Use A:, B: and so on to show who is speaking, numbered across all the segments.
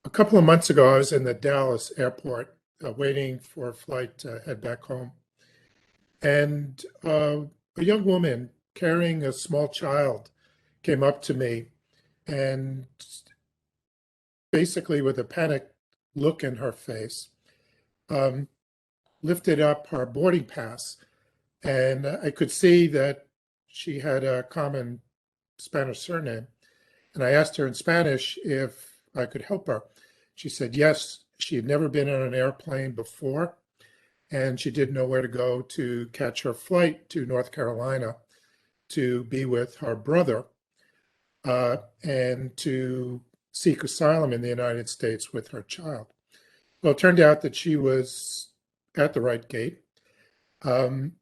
A: A couple of months ago, I was in the Dallas airport waiting for a flight to head back home. And a young woman carrying a small child came up to me and basically, with a panicked look in her face, um, lifted up her boarding pass. And I could see that she had a common Spanish surname. And I asked her in Spanish if I could help her. She said yes. She had never been on an airplane before, and she didn't know where to go to catch her flight to North Carolina to be with her brother and to seek asylum in the United States with her child. Well, it turned out that she was at the right gate. And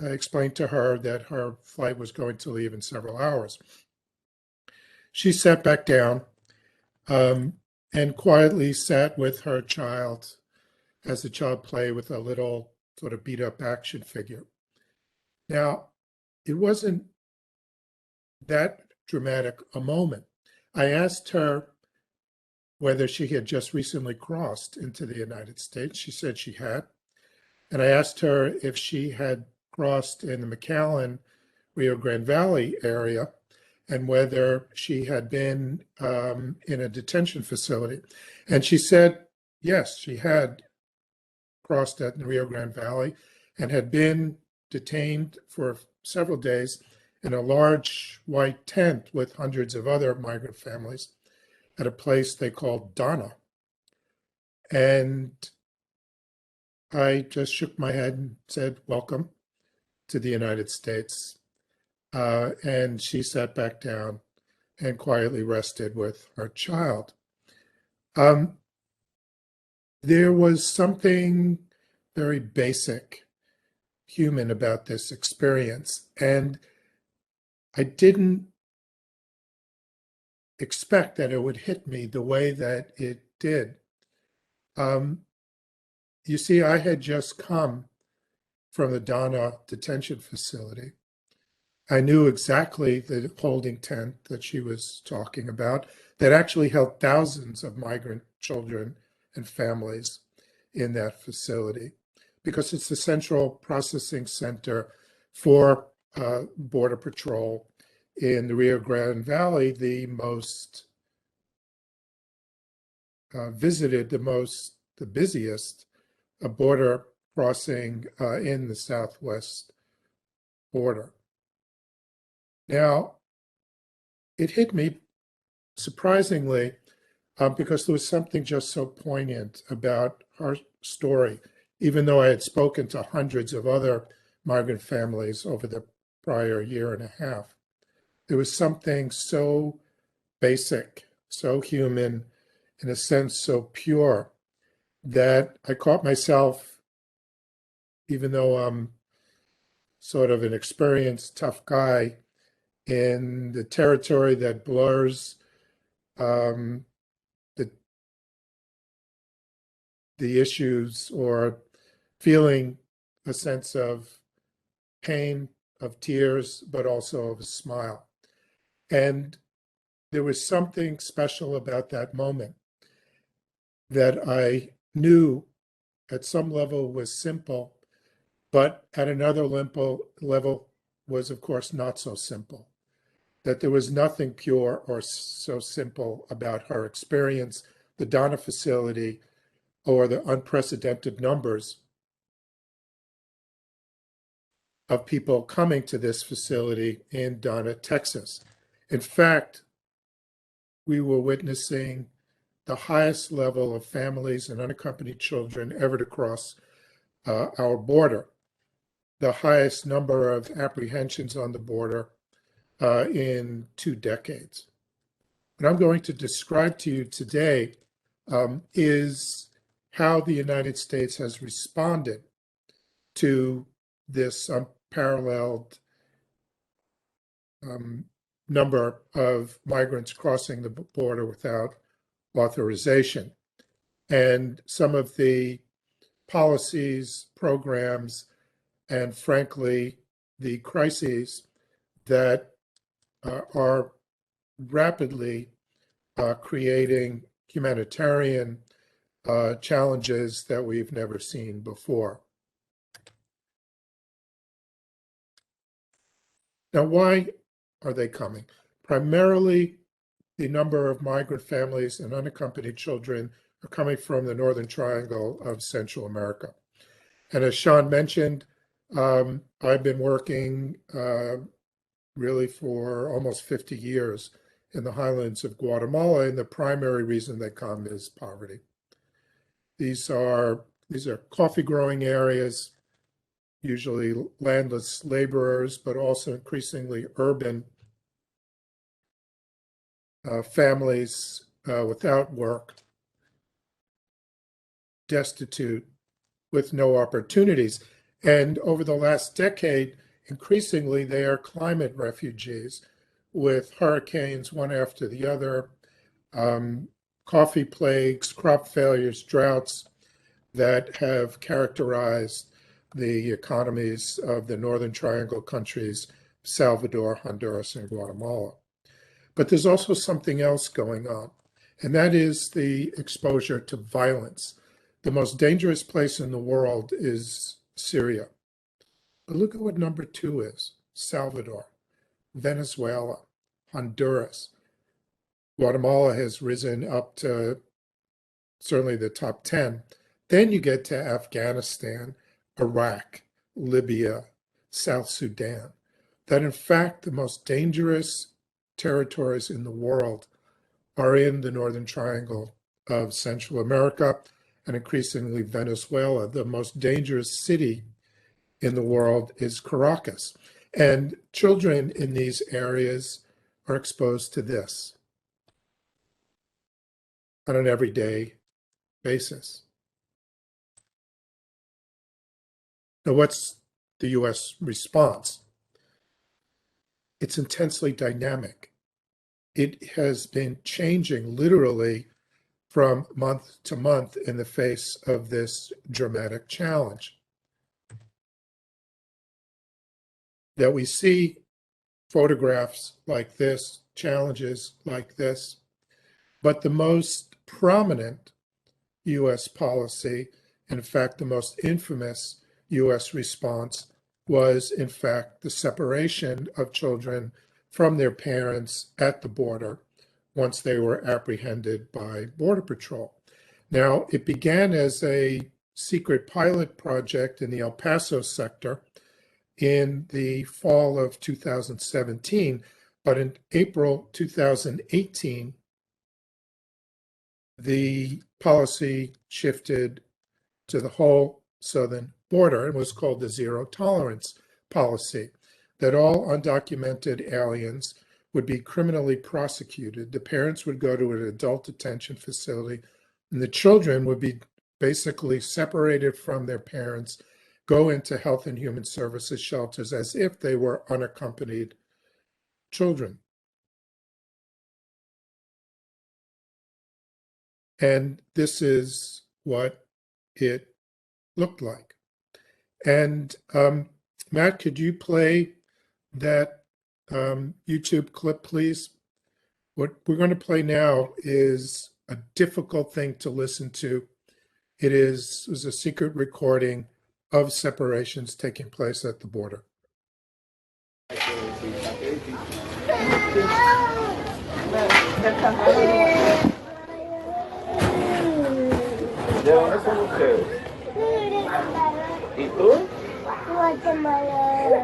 A: I explained to her that her flight was going to leave in several hours. She sat back down um, and quietly sat with her child as the child played with a little sort of beat up action figure. Now, it wasn't that dramatic a moment. I asked her whether she had just recently crossed into the United States. She said she had. And I asked her if she had crossed in the McAllen, Rio Grande Valley area and whether she had been in a detention facility. And she said, yes, she had crossed at the Rio Grande Valley and had been detained for several days in a large white tent with hundreds of other migrant families at a place they called Donna. And I just shook my head and said, welcome to the United States. And she sat back down and quietly rested with her child. There was something very basic human about this experience. And I didn't expect that it would hit me the way that it did. You see, I had just come from the Donna detention facility. I knew exactly the holding tent that she was talking about that actually held thousands of migrant children and families in that facility because it's the central processing center for Border Patrol in the Rio Grande Valley, the most visited, the busiest border crossing in the southwest border. Now, it hit me surprisingly because there was something just so poignant about her story, even though I had spoken to hundreds of other migrant families over the prior year and a half. There was something so basic, so human, in a sense, so pure that I caught myself, even though I'm sort of an experienced, tough guy, in the territory that blurs um, the the issues or feeling a sense of pain, of tears, but also of a smile. And there was something special about that moment that I knew at some level was simple, but at another level was, of course, not so simple. That there was nothing pure or so simple about her experience, the Donna facility, or the unprecedented numbers of people coming to this facility in Donna, Texas. In fact, we were witnessing the highest level of families and unaccompanied children ever to cross our border, the highest number of apprehensions on the border in 2 decades. What I'm going to describe to you today is how the United States has responded to this unparalleled number of migrants crossing the border without authorization, and some of the policies, programs, and frankly, the crises that are rapidly creating humanitarian challenges that we've never seen before. Now, why are they coming? Primarily, the number of migrant families and unaccompanied children are coming from the Northern Triangle of Central America. And as Sean mentioned, I've been working really for almost 50 years in the highlands of Guatemala, and the primary reason they come is poverty. These are coffee growing areas, usually landless laborers, but also increasingly urban families without work, destitute, with no opportunities. And over the last decade, increasingly, they are climate refugees with hurricanes one after the other, coffee plagues, crop failures, droughts that have characterized the economies of the Northern Triangle countries, Salvador, Honduras, and Guatemala. But there's also something else going on, and that is the exposure to violence. The most dangerous place in the world is Syria. But look at what number 2 is: Salvador, Venezuela, Honduras. Guatemala has risen up to certainly the top 10. Then you get to Afghanistan, Iraq, Libya, South Sudan. That in fact, the most dangerous territories in the world are in the Northern Triangle of Central America and increasingly Venezuela. The most dangerous city in the world is Caracas. And children in these areas are exposed to this on an everyday basis. Now, what's the U.S. response? It's intensely dynamic. It has been changing literally from month to month in the face of this dramatic challenge. That we see photographs like this, challenges like this, but the most prominent U.S. policy, in fact, the most infamous U.S. response was, in fact, the separation of children from their parents at the border once they were apprehended by Border Patrol. Now, it began as a secret pilot project in the El Paso sector in the fall of 2017, but in April 2018, the policy shifted to the whole southern border and was called the zero tolerance policy, that all undocumented aliens would be criminally prosecuted. The parents would go to an adult detention facility, and the children would be basically separated from their parents, go into health and human services shelters as if they were unaccompanied children. And this is what it looked like. And Matt, could you play that YouTube clip, please? What we're going to play now is a difficult thing to listen to. It was a secret recording of separations taking place at the border.
B: ¿De dónde son ustedes? ¿Y tú?
C: Guatemala.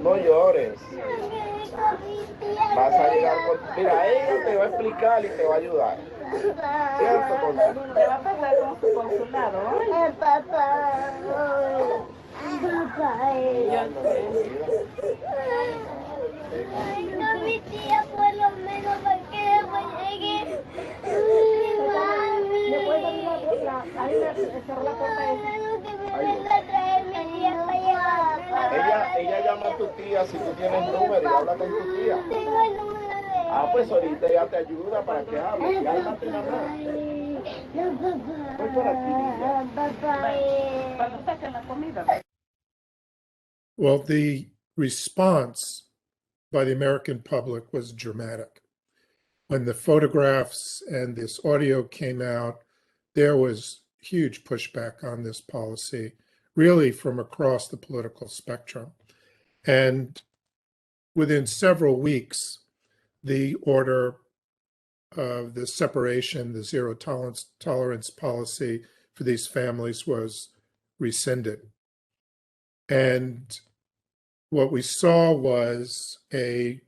B: No llores. Vas a llegar con... Mira, ella te va a explicar y te va a ayudar. ¿Cierto, Consuelo?
C: ¿Qué va a pasar con su consulado? Papá. Papá. Ay, no, mi tía, por lo menos, para que después llegue. Mami. ¿Me puedes abrir ahí cerrar la puerta esa? Que me venga a traer mi tía para llevar.
B: Ella llama a tu tía si tú tienes número y habla con tu tía.
C: Tengo el número de...
B: Ah, pues ahorita ella te ayuda para que hable. Ya
C: Papá. No, papá.
B: Voy por aquí, niña.
C: Papá.
D: Cuando saquen la comida.
A: Well, the response by the American public was dramatic. When the photographs and this audio came out, there was huge pushback on this policy, really from across the political spectrum. And within several weeks, the order of the separation, the zero tolerance policy for these families was rescinded. And what we saw was a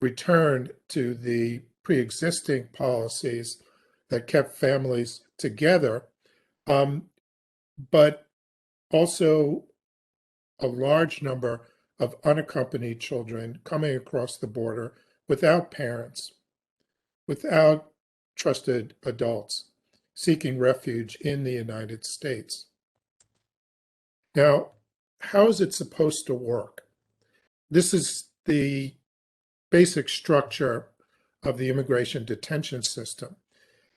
A: return to the pre-existing policies that kept families together, but also a large number of unaccompanied children coming across the border without parents, without trusted adults, seeking refuge in the United States. Now, how is it supposed to work? This is the basic structure of the immigration detention system.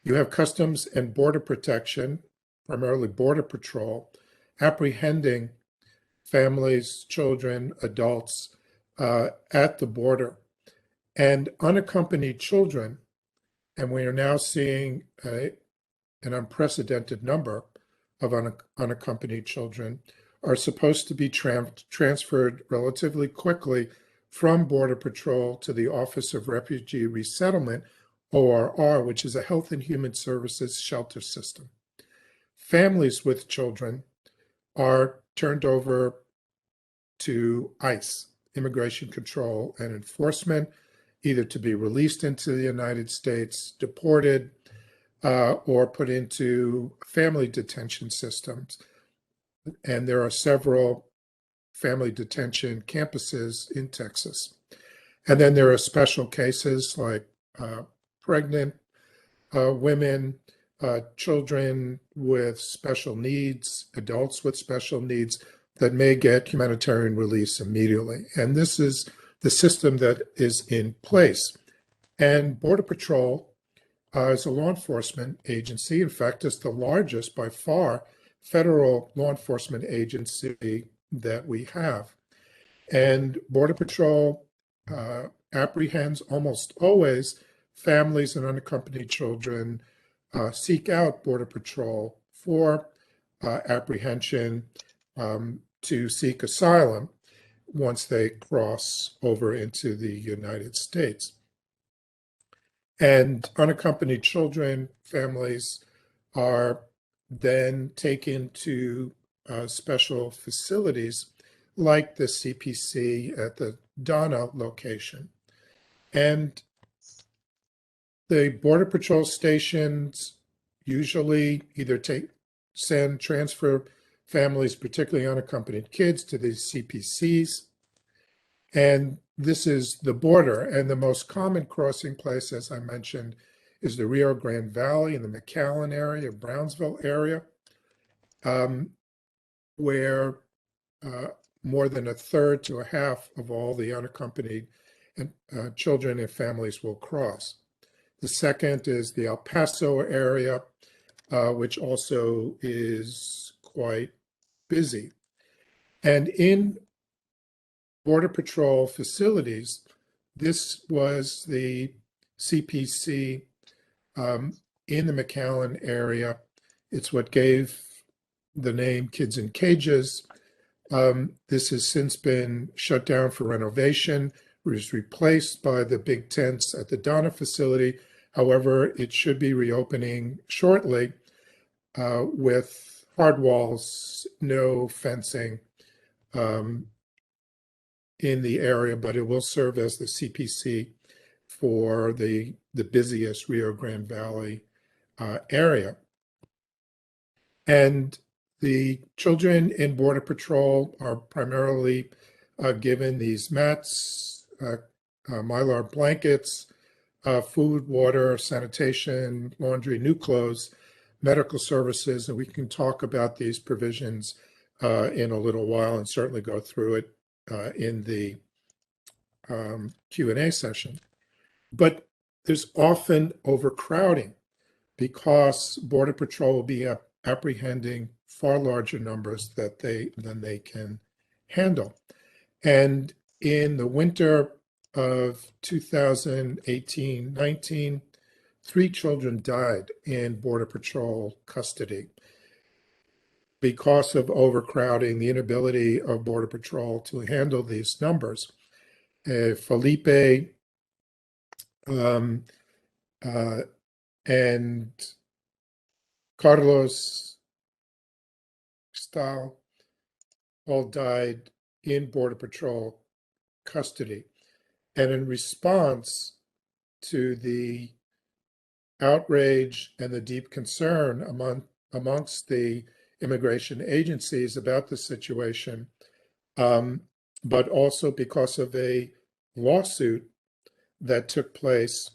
A: You have Customs and Border Protection, primarily Border Patrol, apprehending families, children, adults at the border. And unaccompanied children, and we are now seeing an unprecedented number of unaccompanied children, are supposed to be transferred relatively quickly from Border Patrol to the Office of Refugee Resettlement, ORR, which is a Health and Human Services shelter system. Families with children are turned over to ICE, Immigration Control and Enforcement, either to be released into the United States, deported, or put into family detention systems. And there are several family detention campuses in Texas. And then there are special cases like pregnant women, children with special needs, adults with special needs that may get humanitarian release immediately. And this is the system that is in place. And Border Patrol is a law enforcement agency. In fact, it's the largest by far federal law enforcement agency that we have. And Border Patrol apprehends almost always families and unaccompanied children, seek out Border Patrol for apprehension to seek asylum once they cross over into the United States. And unaccompanied children, families are then taken to special facilities like the CPC at the Donna location. And the Border Patrol stations usually either transfer families, particularly unaccompanied kids, to these CPCs. And this is the border. And the most common crossing place, as I mentioned, is the Rio Grande Valley in the McAllen area, Brownsville area, where more than a third to a half of all the unaccompanied children and families will cross. The second is the El Paso area, which also is quite busy. And in Border Patrol facilities, this was the CPC in the McAllen area. It's what gave the name Kids in Cages. This has since been shut down for renovation. It was replaced by the big tents at the Donna facility. However, it should be reopening shortly with hard walls, no fencing in the area, but it will serve as the CPC for the busiest Rio Grande Valley area. And the children in Border Patrol are primarily given these mats, mylar blankets, food, water, sanitation, laundry, new clothes, medical services, and we can talk about these provisions in a little while and certainly go through it in the Q&A session. But there's often overcrowding because Border Patrol will be apprehending far larger numbers than they can handle. And in the winter of 2018-19, 3 children died in Border Patrol custody because of overcrowding, the inability of Border Patrol to handle these numbers. Felipe and Carlos Stahl all died in Border Patrol custody. And in response to the outrage and the deep concern amongst the immigration agencies about the situation, but also because of a lawsuit that took place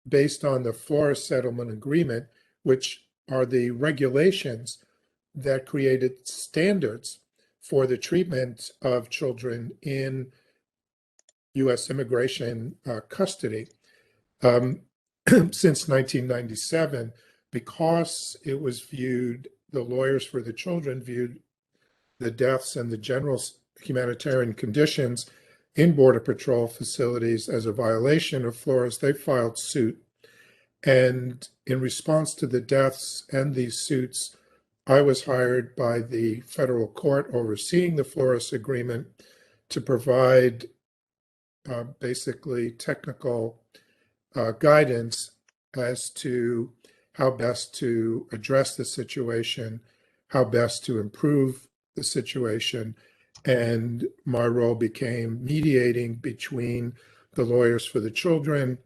A: based on the Flores Settlement Agreement, which are the regulations that created standards for the treatment of children in U.S. immigration custody since 1997, because it was viewed, the lawyers for the children viewed the deaths and the general humanitarian conditions in Border Patrol facilities as a violation of Flores. They filed suit. And in response to the deaths and these suits, I was hired by the federal court overseeing the Flores Agreement to provide basically technical guidance as to how best to address the situation, how best to improve the situation. And my role became mediating between the lawyers for the children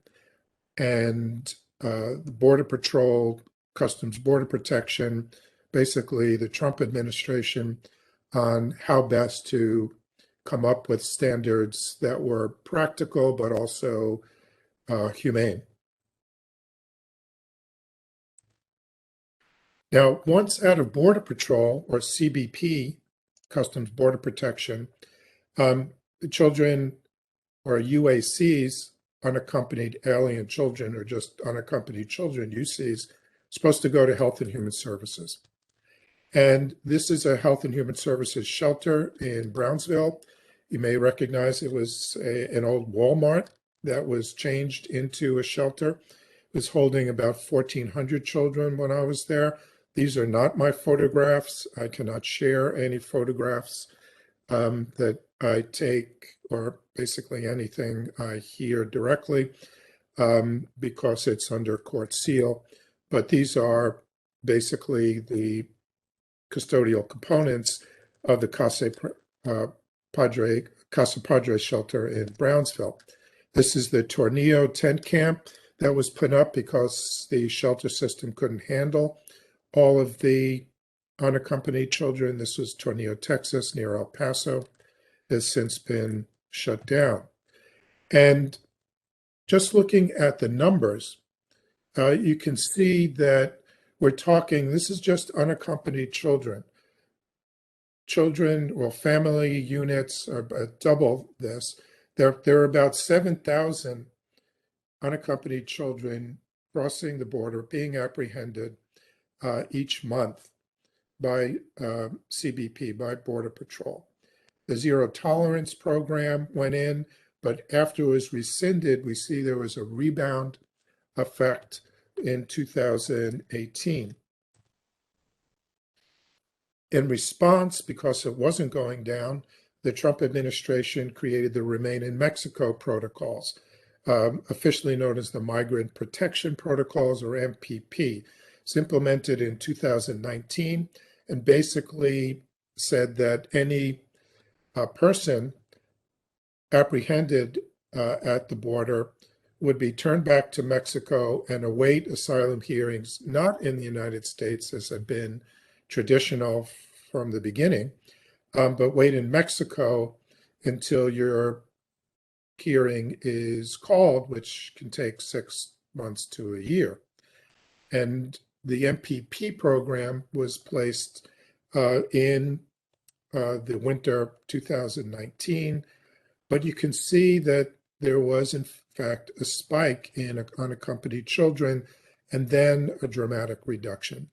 A: and the Border Patrol, Customs Border Protection, basically the Trump administration, on how best to come up with standards that were practical but also humane. Now, once out of Border Patrol, or CBP, Customs Border Protection, the children, or UACs, unaccompanied alien children, or just unaccompanied children, UCs, supposed to go to Health and Human Services. And this is a Health and Human Services shelter in Brownsville. You may recognize it was an old Walmart that was changed into a shelter. It was holding about 1,400 children when I was there. These are not my photographs. I cannot share any photographs that I take, or basically anything I hear directly, because it's under court seal. But these are basically the custodial components of the Casa Padre shelter in Brownsville. This is the Tornillo tent camp that was put up because the shelter system couldn't handle all of the unaccompanied children. This was Tornillo, Texas, near El Paso. Has since been shut down. And just looking at the numbers, you can see that we're talking, this is just unaccompanied children. Children, or family units, are double this. There are about 7,000 unaccompanied children crossing the border, being apprehended each month by CBP, by Border Patrol. The zero tolerance program went in, but after it was rescinded, we see there was a rebound effect in 2018. In response, because it wasn't going down, the Trump administration created the Remain in Mexico protocols, officially known as the Migrant Protection Protocols, or MPP. It's implemented in 2019 and basically said that any person apprehended at the border would be turned back to Mexico and await asylum hearings, not in the United States as had been traditional from the beginning, but wait in Mexico until your hearing is called, which can take 6 months to a year. And the MPP program was placed in the winter 2019, but you can see that there was in fact a spike in unaccompanied children and then a dramatic reduction.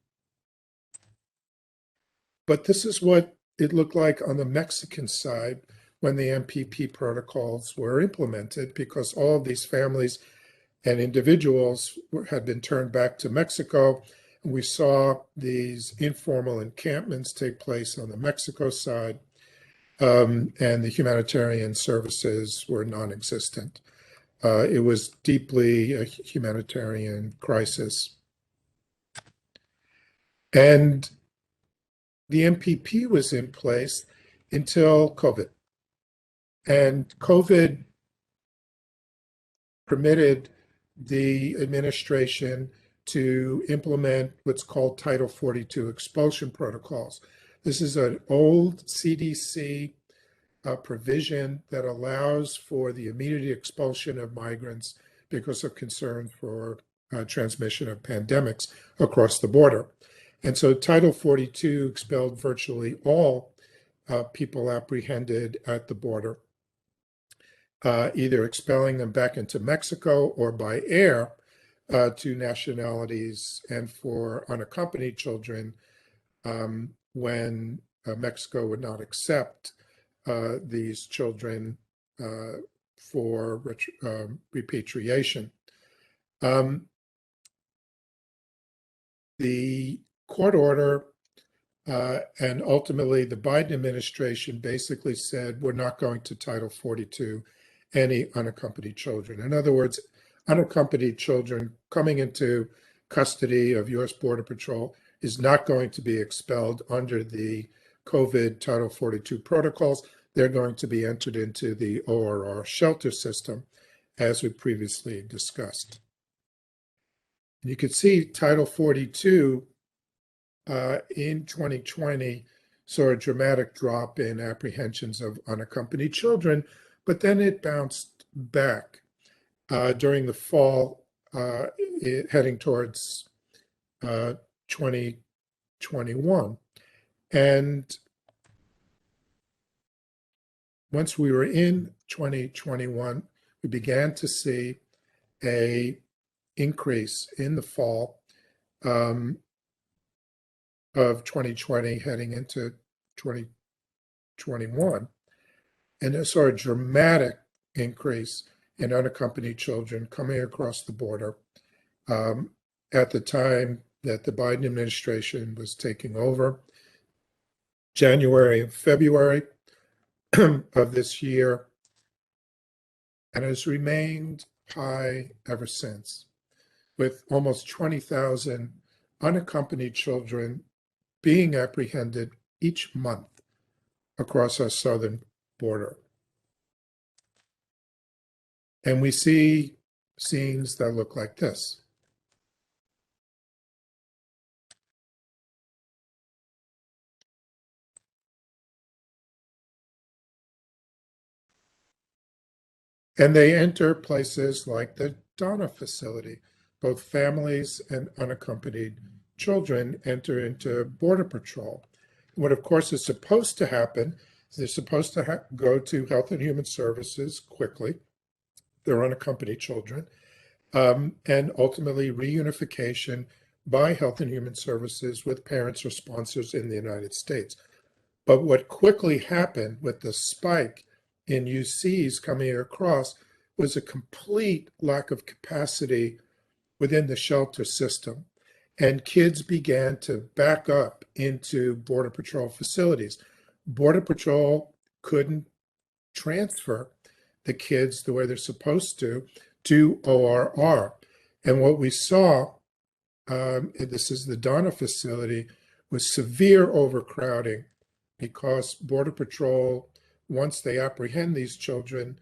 A: But this is what it looked like on the Mexican side when the MPP protocols were implemented, because all of these families and individuals had been turned back to Mexico. And we saw these informal encampments take place on the Mexico side, and the humanitarian services were non-existent. It was deeply a humanitarian crisis. And the MPP was in place until COVID. And COVID permitted the administration to implement what's called Title 42 expulsion protocols. This is an old CDC provision that allows for the immediate expulsion of migrants because of concern for transmission of pandemics across the border. And so Title 42 expelled virtually all people apprehended at the border, either expelling them back into Mexico or by air to nationalities, and for unaccompanied children when Mexico would not accept these children for repatriation. The court order and ultimately the Biden administration basically said, we're not going to Title 42 any unaccompanied children. In other words, unaccompanied children coming into custody of U.S. Border Patrol is not going to be expelled under the COVID Title 42 protocols. They're going to be entered into the ORR shelter system, as we previously discussed. And you can see Title 42 in 2020 saw a dramatic drop in apprehensions of unaccompanied children, but then it bounced back during the fall, heading towards 2021. And once we were in 2021, we began to see a increase in the fall of 2020 heading into 2021. And I saw a dramatic increase in unaccompanied children coming across the border at the time that the Biden administration was taking over, January and February of this year, and has remained high ever since, with almost 20,000 unaccompanied children being apprehended each month across our southern border. And we see scenes that look like this. And they enter places like the Donna facility. Both families and unaccompanied children enter into Border Patrol. What, of course, is supposed to happen is they're supposed to go to Health and Human Services quickly, their unaccompanied children, and ultimately reunification by Health and Human Services with parents or sponsors in the United States. But what quickly happened with the spike in UCs coming across was a complete lack of capacity within the shelter system. And kids began to back up into Border Patrol facilities. Border Patrol couldn't transfer the kids the way they're supposed to ORR. And what we saw, this is the Donna facility, was severe overcrowding because Border Patrol, once they apprehend these children,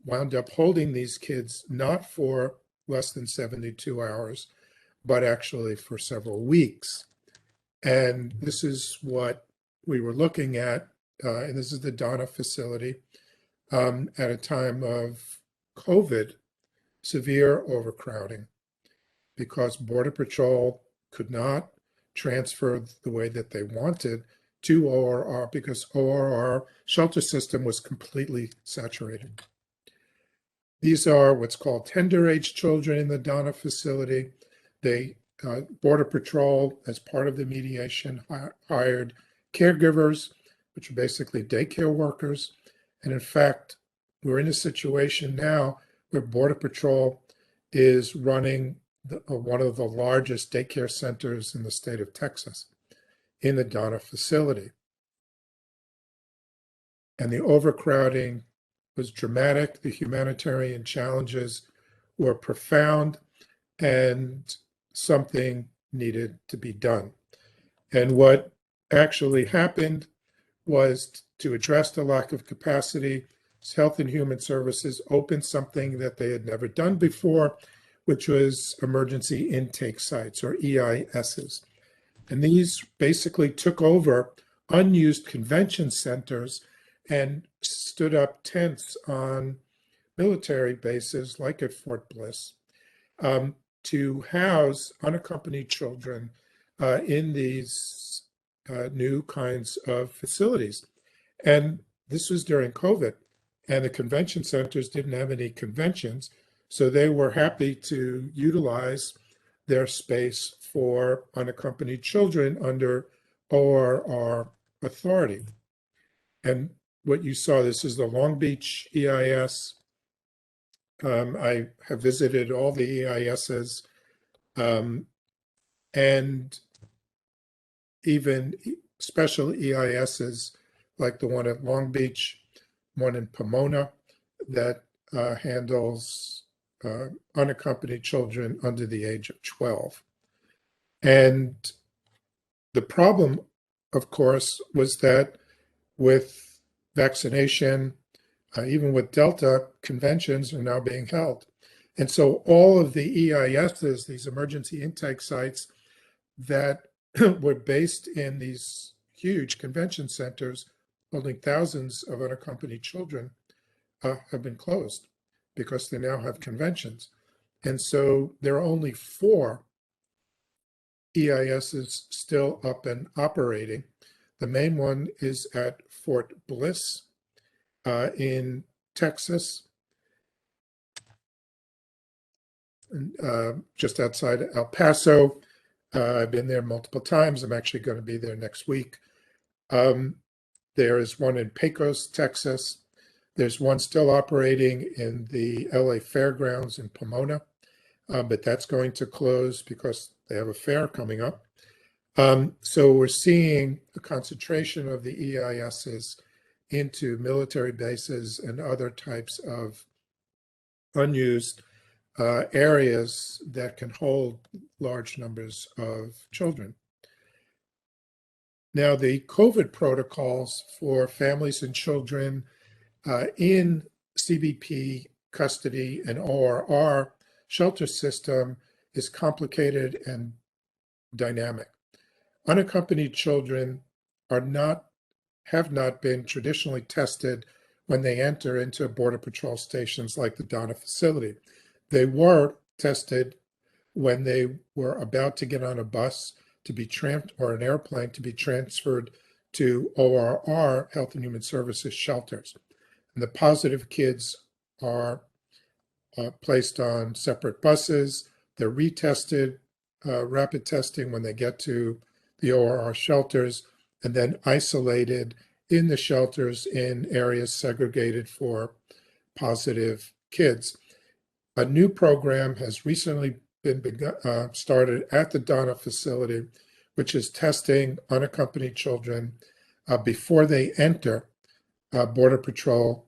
A: wound up holding these kids not for less than 72 hours, but actually for several weeks. And this is what we were looking at, and this is the Donna facility at a time of COVID, severe overcrowding, because Border Patrol could not transfer the way that they wanted to ORR because ORR shelter system was completely saturated. These are what's called tender age children in the Donna facility. They, Border Patrol, as part of the mediation, hired caregivers, which are basically daycare workers, And in fact, we're in a situation now where Border Patrol is running one of the largest daycare centers in the state of Texas in the Donna facility. And the overcrowding was dramatic. The humanitarian challenges were profound, and something needed to be done. And what actually happened was, to address the lack of capacity, Health and Human Services opened something that they had never done before, which was emergency intake sites, or EISs. And these basically took over unused convention centers and stood up tents on military bases like at Fort Bliss, to house unaccompanied children in these new kinds of facilities. And this was during COVID, and the convention centers didn't have any conventions, so they were happy to utilize their space for unaccompanied children under ORR authority. And what you saw, this is the Long Beach EIS. I have visited all the EISs, and even special EISs like the one at Long Beach, one in Pomona that handles unaccompanied children under the age of 12. And the problem, of course, was that with vaccination, even with Delta, conventions are now being held. And so all of the EISs, these emergency intake sites that were based in these huge convention centers holding thousands of unaccompanied children, have been closed because they now have conventions. And so there are only 4 EISs still up and operating. The main one is at Fort Bliss in Texas, just outside El Paso. I've been there multiple times. I'm actually going to be there next week. There is one in Pecos, Texas. There's one still operating in the LA Fairgrounds in Pomona, but that's going to close because they have a fair coming up. So we're seeing a concentration of the EISs into military bases and other types of unused areas that can hold large numbers of children. Now, the COVID protocols for families and children in CBP custody and ORR shelter system is complicated and dynamic. Unaccompanied children have not been traditionally tested when they enter into Border Patrol stations like the Donna facility. They were tested when they were about to get on a bus to be or an airplane to be transferred to ORR, Health and Human Services shelters. And the positive kids are placed on separate buses. They're retested, rapid testing when they get to the ORR shelters, and then isolated in the shelters in areas segregated for positive kids. A new program has recently been started at the Donna facility, which is testing unaccompanied children before they enter Border Patrol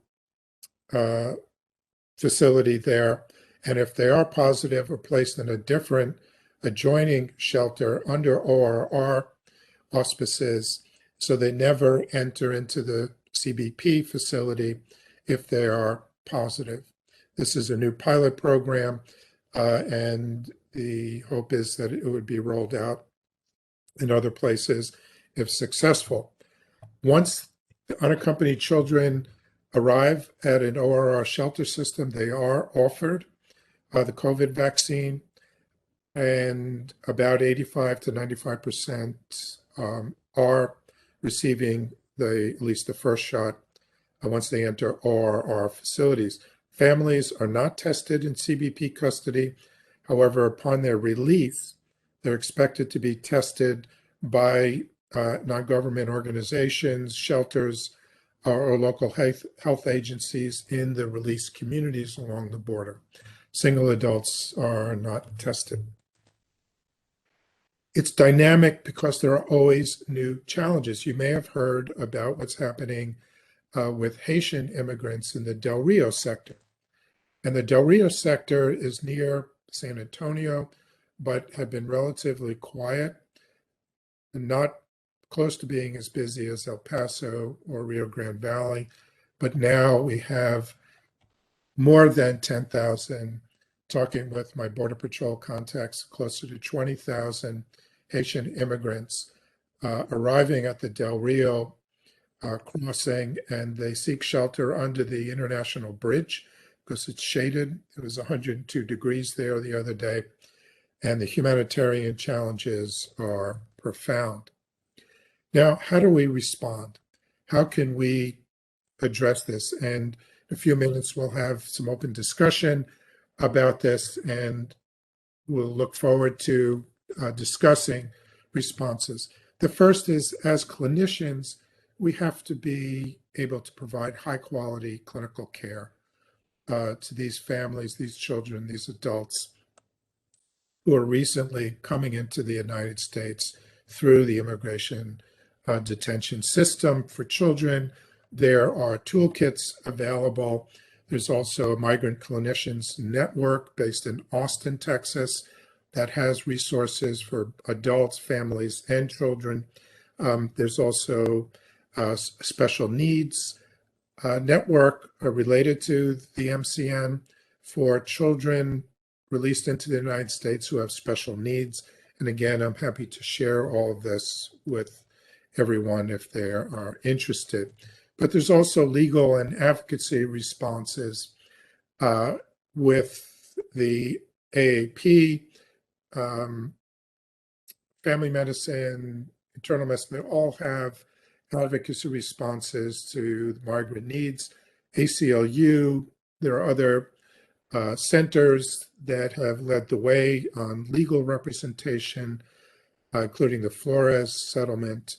A: facility there. And if they are positive, are placed in a different adjoining shelter under ORR auspices, so they never enter into the CBP facility if they are positive. This is a new pilot program, and the hope is that it would be rolled out in other places if successful. Once the unaccompanied children arrive at an ORR shelter system, they are offered the COVID vaccine, and about 85 to 95% are receiving at least the first shot once they enter ORR facilities. Families are not tested in CBP custody. However, upon their release, they're expected to be tested by non-government organizations, shelters, or local health agencies in the release communities along the border. Single adults are not tested. It's dynamic because there are always new challenges. You may have heard about what's happening with Haitian immigrants in the Del Rio sector. And the Del Rio sector is near San Antonio, but had been relatively quiet and not close to being as busy as El Paso or Rio Grande Valley. But now we have more than 10,000, talking with my Border Patrol contacts, closer to 20,000 Haitian immigrants arriving at the Del Rio crossing, and they seek shelter under the International Bridge because it's shaded. It was 102 degrees there the other day, and the humanitarian challenges are profound. Now, how do we respond? How can we address this? And in a few minutes, we'll have some open discussion about this, and we'll look forward to discussing responses. The first is, as clinicians, we have to be able to provide high quality clinical care to these families, these children, these adults who are recently coming into the United States through the immigration detention system. For children, there are toolkits available. There's also a Migrant Clinicians Network based in Austin, Texas, that has resources for adults, families, and children. There's also a special needs network related to the MCN for children released into the United States who have special needs. And again, I'm happy to share all of this with everyone if they are interested. But there's also legal and advocacy responses with the AAP, family medicine, internal medicine. They all have advocacy responses to migrant needs. ACLU, there are other centers that have led the way on legal representation, including the Flores settlement.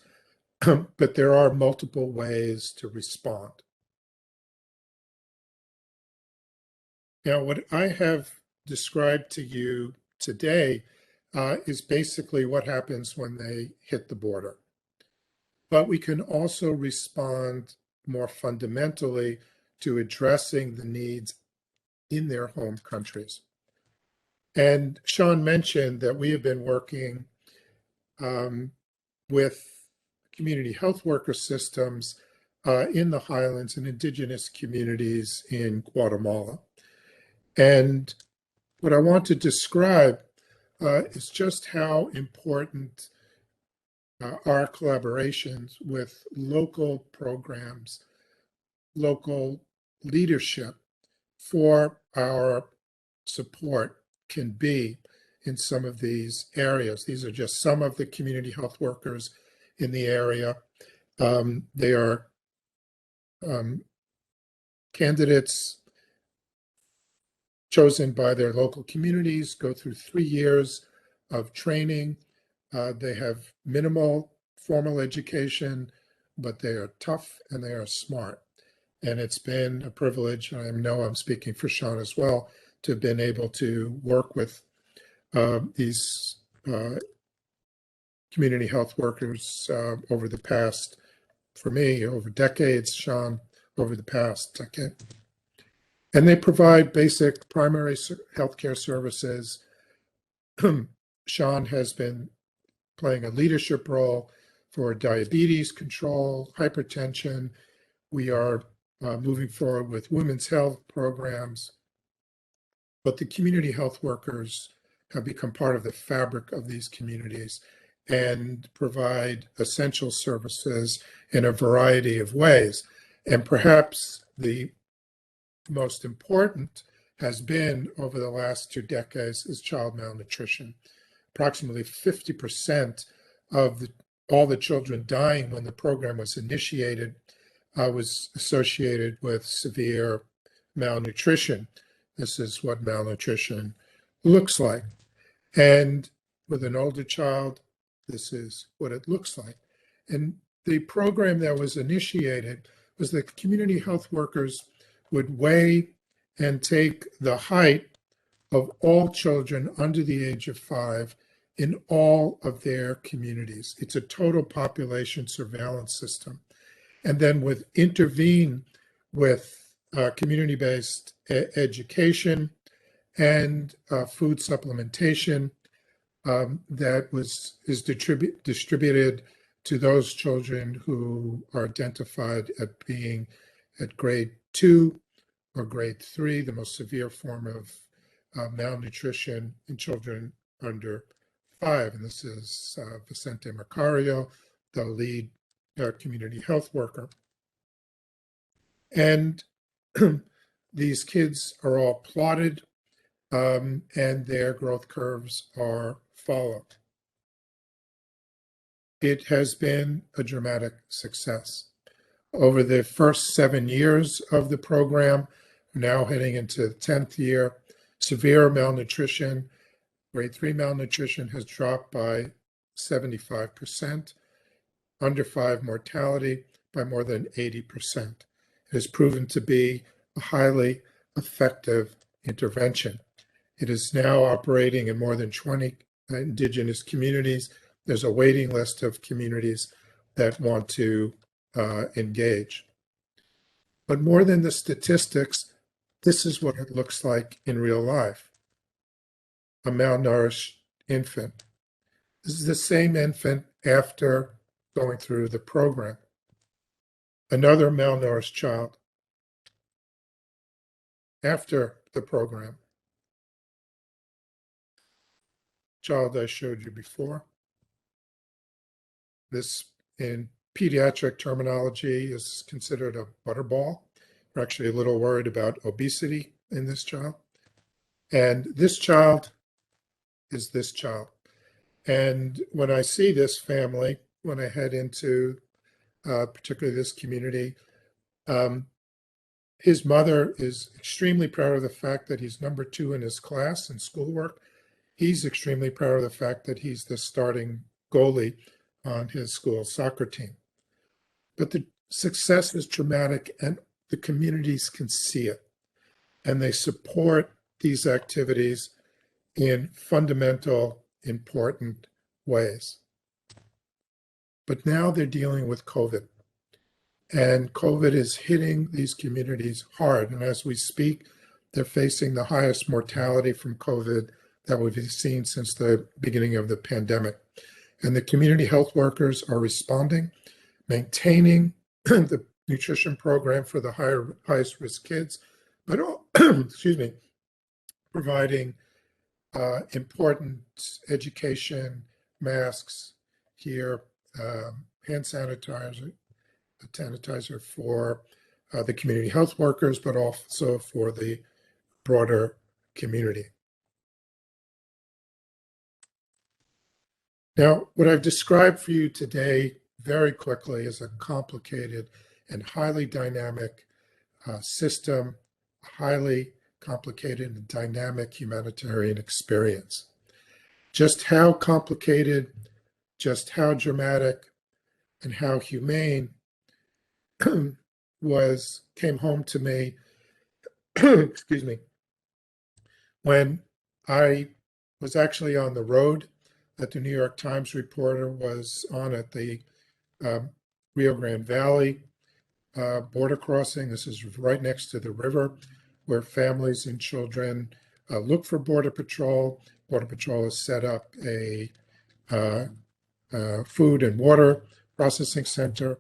A: But there are multiple ways to respond. Now, what I have described to you today is basically what happens when they hit the border. But we can also respond more fundamentally to addressing the needs in their home countries. And Sean mentioned that we have been working with community health worker systems in the highlands and indigenous communities in Guatemala. And what I want to describe is just how important our collaborations with local programs, local leadership for our support can be in some of these areas. These are just some of the community health workers in the area. They are candidates chosen by their local communities, go through 3 years of training. They have minimal formal education, but they are tough and they are smart. And it's been a privilege, and I know I'm speaking for Sean as well, to have been able to work with these community health workers over the past, for me, over decades, Sean, over the past decade. And they provide basic primary healthcare services. Sean has been playing a leadership role for diabetes control, hypertension. We are moving forward with women's health programs. But the community health workers have become part of the fabric of these communities and provide essential services in a variety of ways. And perhaps the most important has been over the last 2 decades is child malnutrition. Approximately 50% of all the children dying when the program was initiated was associated with severe malnutrition. This is what malnutrition looks like. And with an older child, this is what it looks like. And the program that was initiated was that community health workers would weigh and take the height of all children under the age of 5 in all of their communities. It's a total population surveillance system. And then would intervene with community-based education and food supplementation that is distributed to those children who are identified at being at grade 2 or grade 3, the most severe form of malnutrition in children under 5. And this is Vicente Macario, the lead community health worker. And these kids are all plotted and their growth curves are followed. It has been a dramatic success. Over the first 7 years of the program, now heading into the 10th year, severe malnutrition, grade 3 malnutrition has dropped by 75%, under 5 mortality by more than 80%. It has proven to be a highly effective intervention. It is now operating in more than 20 indigenous communities. There's a waiting list of communities that want to engage. But more than the statistics, this is what it looks like in real life. A malnourished infant. This is the same infant after going through the program. Another malnourished child after the program. Child I showed you before. This, in pediatric terminology, is considered a butterball. We're actually a little worried about obesity in this child. And this child is this child. And when I see this family, when I head into particularly this community, his mother is extremely proud of the fact that he's number 2 in his class in schoolwork. He's extremely proud of the fact that he's the starting goalie on his school soccer team. But the success is dramatic and the communities can see it. And they support these activities in fundamental, important ways. But now they're dealing with COVID. And COVID is hitting these communities hard. And as we speak, they're facing the highest mortality from COVID that we've seen since the beginning of the pandemic. And the community health workers are responding, maintaining the nutrition program for the highest risk kids, but excuse me, providing important education, masks here, hand sanitizer for the community health workers, but also for the broader community. Now, what I've described for you today very quickly is a complicated and highly dynamic system, highly complicated and dynamic humanitarian experience. Just how complicated, just how dramatic, and how humane came home to me, excuse me, when I was actually on the road that the New York Times reporter was on at the Rio Grande Valley border crossing. This is right next to the river where families and children look for Border Patrol. Border Patrol has set up a food and water processing center.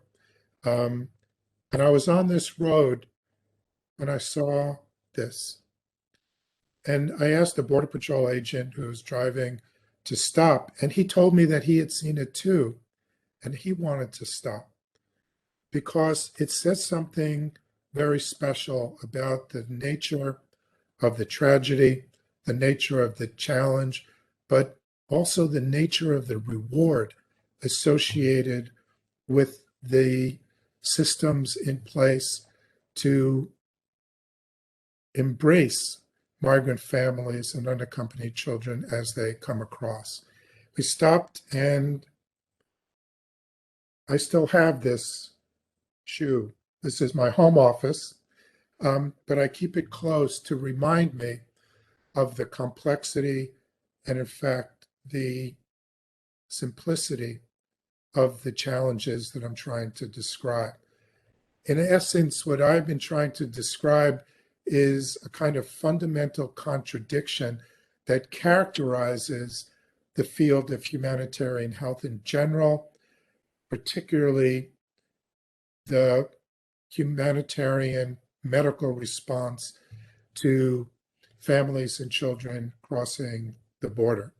A: And I was on this road when I saw this. And I asked the Border Patrol agent who was driving to stop, and he told me that he had seen it too, and he wanted to stop because it says something very special about the nature of the tragedy, the nature of the challenge, but also the nature of the reward associated with the systems in place to embrace migrant families and unaccompanied children as they come across. We stopped, and I still have this shoe This is my home office, but I keep it close to remind me of the complexity and, in fact, the simplicity of the challenges that I'm trying to describe. In essence, what I've been trying to describe is a kind of fundamental contradiction that characterizes the field of humanitarian health in general, particularly the humanitarian medical response to families and children crossing the border.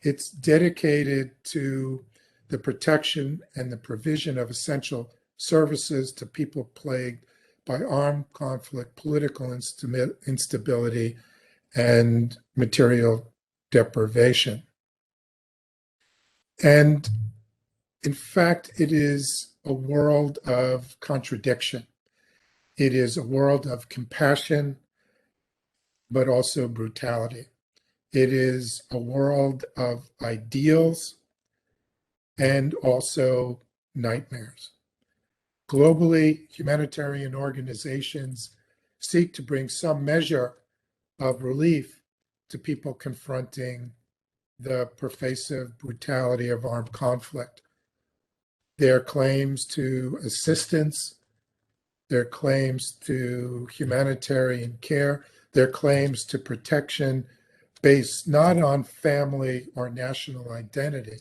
A: It's dedicated to the protection and the provision of essential services to people plagued by armed conflict, political instability, and material deprivation. And in fact, it is a world of contradiction. It is a world of compassion, but also brutality. It is a world of ideals and also nightmares. Globally, humanitarian organizations seek to bring some measure of relief to people confronting the pervasive brutality of armed conflict. Their claims to assistance, their claims to humanitarian care, their claims to protection based not on family or national identity,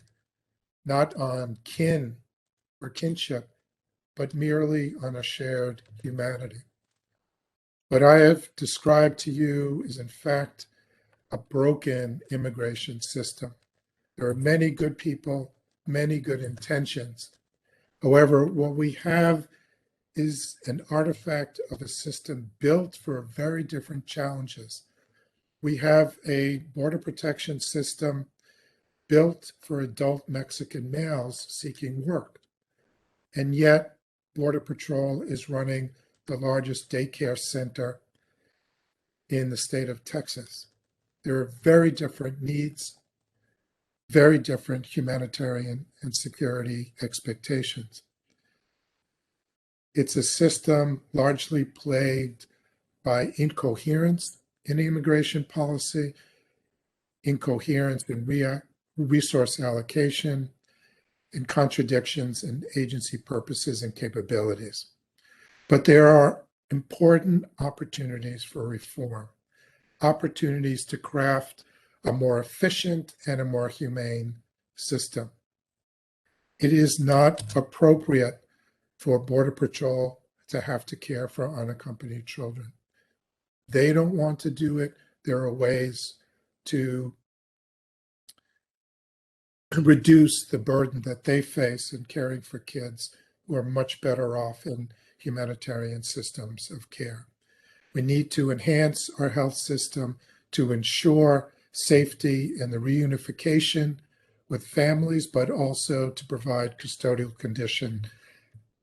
A: not on kin or kinship, but merely on a shared humanity. What I have described to you is, in fact, a broken immigration system. There are many good people, many good intentions. However, what we have is an artifact of a system built for very different challenges. We have a border protection system built for adult Mexican males seeking work. And yet, Border Patrol is running the largest daycare center in the state of Texas. There are very different needs, very different humanitarian and security expectations. It's a system largely plagued by incoherence in immigration policy, incoherence in resource allocation, and contradictions in agency purposes and capabilities. But there are important opportunities for reform, opportunities to craft a more efficient and a more humane system. It is not appropriate for Border Patrol to have to care for unaccompanied children. They don't want to do it. There are ways to reduce the burden that they face in caring for kids who are much better off in humanitarian systems of care. We need to enhance our health system to ensure safety and the reunification with families, but also to provide custodial condition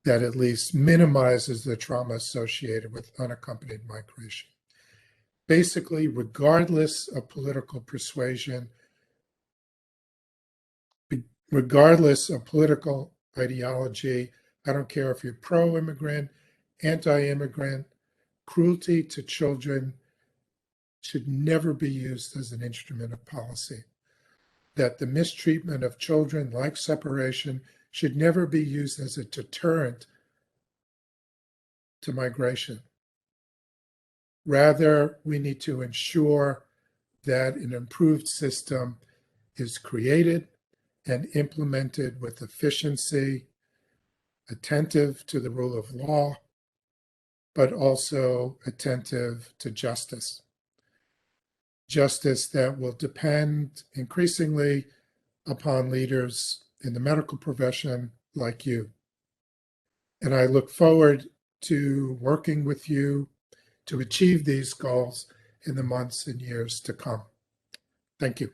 A: that at least minimizes the trauma associated with unaccompanied migration. Basically, regardless of political persuasion, regardless of political ideology, I don't care if you're pro-immigrant, anti-immigrant, cruelty to children should never be used as an instrument of policy. That the mistreatment of children, like separation, should never be used as a deterrent to migration. Rather, we need to ensure that an improved system is created and implemented with efficiency, attentive to the rule of law, but also attentive to justice. Justice that will depend increasingly upon leaders in the medical profession like you. And I look forward to working with you to achieve these goals in the months and years to come. Thank you.